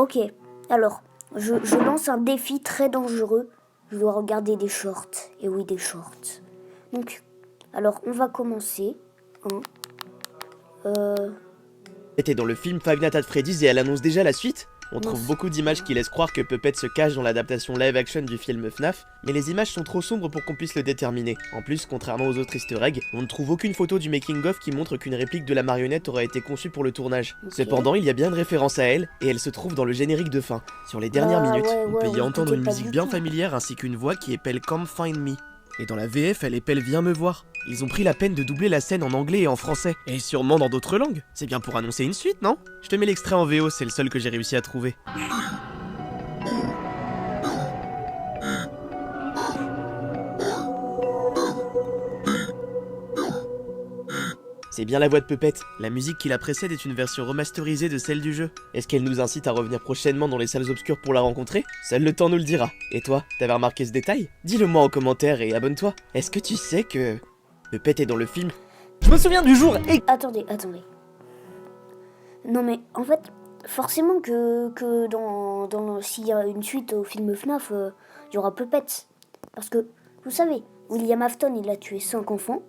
Ok, alors, je lance un défi très dangereux. Je dois regarder des shorts. Et oui, des shorts. Donc, alors, on va commencer. Était dans le film Five Nights at Freddy's et elle annonce déjà la suite. On trouve Mince. beaucoup d'images qui laissent croire que Puppet se cache dans l'adaptation live-action du film FNAF, mais les images sont trop sombres pour qu'on puisse le déterminer. En plus, contrairement aux autres easter eggs, on ne trouve aucune photo du making-of qui montre qu'une réplique de la marionnette aurait été conçue pour le tournage. Ok. Cependant, il y a bien une référence à elle, et elle se trouve dans le générique de fin. Sur les dernières minutes, on peut y entendre écoutez une pas musique du bien tout. familière ainsi qu'une voix qui épelle Come Find Me. Et dans la VF, elle épelle Viens me voir. Ils ont pris la peine de doubler la scène en anglais et en français. Et sûrement dans d'autres langues. C'est bien pour annoncer une suite, non? Je te mets l'extrait en VO, c'est le seul que j'ai réussi à trouver. C'est bien la voix de Puppet. La musique qui la précède est une version remasterisée de celle du jeu. Est-ce qu'elle nous incite à revenir prochainement dans les salles obscures pour la rencontrer? Seul le temps nous le dira. Et toi, t'avais remarqué ce détail? Dis-le moi en commentaire et abonne-toi. Est-ce que tu sais que Puppet est dans le film? Je me souviens du jour Attendez. Non mais, en fait, forcément que s'il y a une suite au film FNAF, il y aura Puppet. Parce que, vous savez, William Afton, il a tué 5 enfants.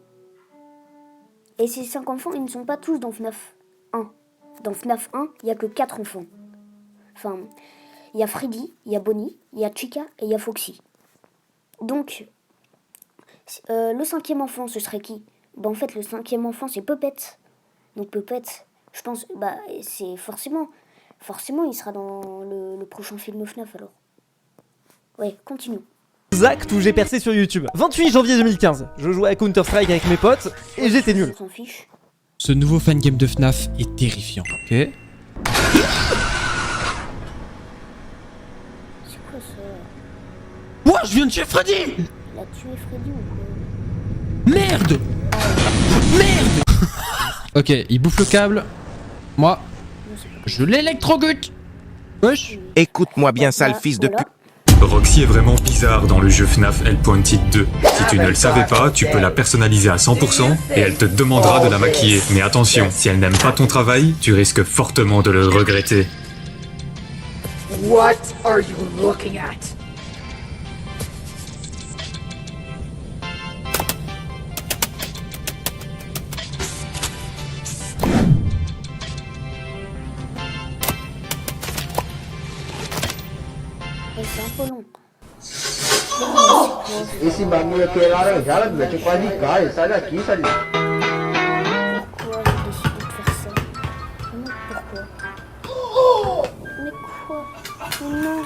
Et ces 5 enfants, ils ne sont pas tous dans FNAF 1. Dans FNAF 1, il n'y a que 4 enfants. Enfin, il y a Freddy, il y a Bonnie, il y a Chica et il y a Foxy. Donc, le 5e enfant, ce serait qui? Bah en fait, le 5e enfant, c'est Puppet. Donc Puppet, je pense, bah c'est forcément, il sera dans le prochain film FNAF alors. Ouais, continue. exact où j'ai percé sur YouTube. 28 janvier 2015, je jouais à Counter-Strike avec mes potes et j'étais nul. On s'en fiche. Ce nouveau fangame de FNAF est terrifiant. Ok. C'est quoi ça? Ouah, je viens de tuer Freddy! Il a tué Freddy ou quoi? Merde! Merde! Ok, il bouffe le câble. Moi, Non, c'est pas je l'électrocute! Wesh! Écoute-moi bien, sale fils de voilà. pute. Roxy est vraiment bizarre dans le jeu FNAF Hellpointed 2. Si tu ne le savais pas, tu peux la personnaliser à 100% et elle te demandera de la maquiller. Mais attention, si elle n'aime pas ton travail, tu risques fortement de le regretter. What are you looking at? Et c'est un peu long. Esse bagulho aqui é laranjada, velho. Tinha quase cai. Sai daqui, sai daqui. Pourquoi j'ai décidé de faire ça? Mais pourquoi? Mais quoi? Mais non,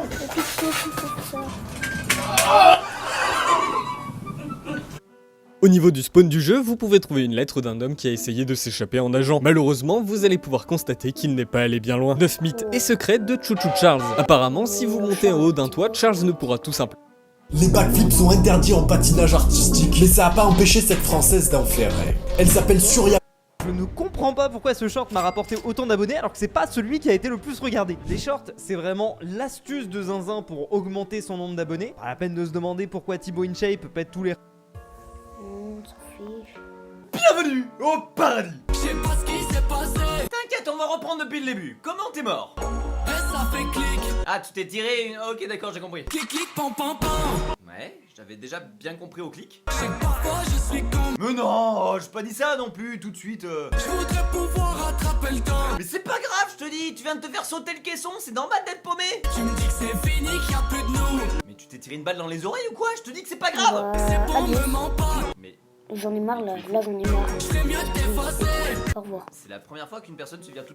mais qu'est-ce que tu fais ça? Au niveau du spawn du jeu, vous pouvez trouver une lettre d'un homme qui a essayé de s'échapper en nageant. Malheureusement, vous allez pouvoir constater qu'il n'est pas allé bien loin. 9 mythes et secrets de Chouchou Charles. Apparemment, si vous montez en haut d'un toit, Charles ne pourra tout simplement... Les backflips sont interdits en patinage artistique, mais ça a pas empêché cette française d'en faire. Elle s'appelle Surya. Je ne comprends pas pourquoi ce short m'a rapporté autant d'abonnés alors que c'est pas celui qui a été le plus regardé. Les shorts, c'est vraiment l'astuce de Zinzin pour augmenter son nombre d'abonnés. Pas la peine de se demander pourquoi Thibaut InShape pète tous les... On s'en fiche. Bienvenue au paradis. Je sais pas ce qui s'est passé. T'inquiète, on va reprendre depuis le début. Comment t'es mort? Ça fait clic. Ah, tu t'es tiré une... Ok, d'accord, j'ai compris. Clic, clic, pam, pam, pam. Ouais, j'avais déjà bien compris au clic. Parfois je suis con. Mais non, j'ai pas dit ça non plus, tout de suite. Je voudrais pouvoir rattraper le temps. Mais c'est pas grave, je te dis, tu viens de te faire sauter le caisson, c'est normal d'être paumé. Tu me dis que c'est fini, qu'il y a plus de nous. Mais tu t'es tiré une balle dans les oreilles ou quoi? Je te dis que c'est pas grave. C'est bon, adieu. me mens pas. Mais J'en ai marre là, j'en ai marre. je ferais mieux de t'effacer. Au revoir. c'est la première fois qu'une personne se vient tout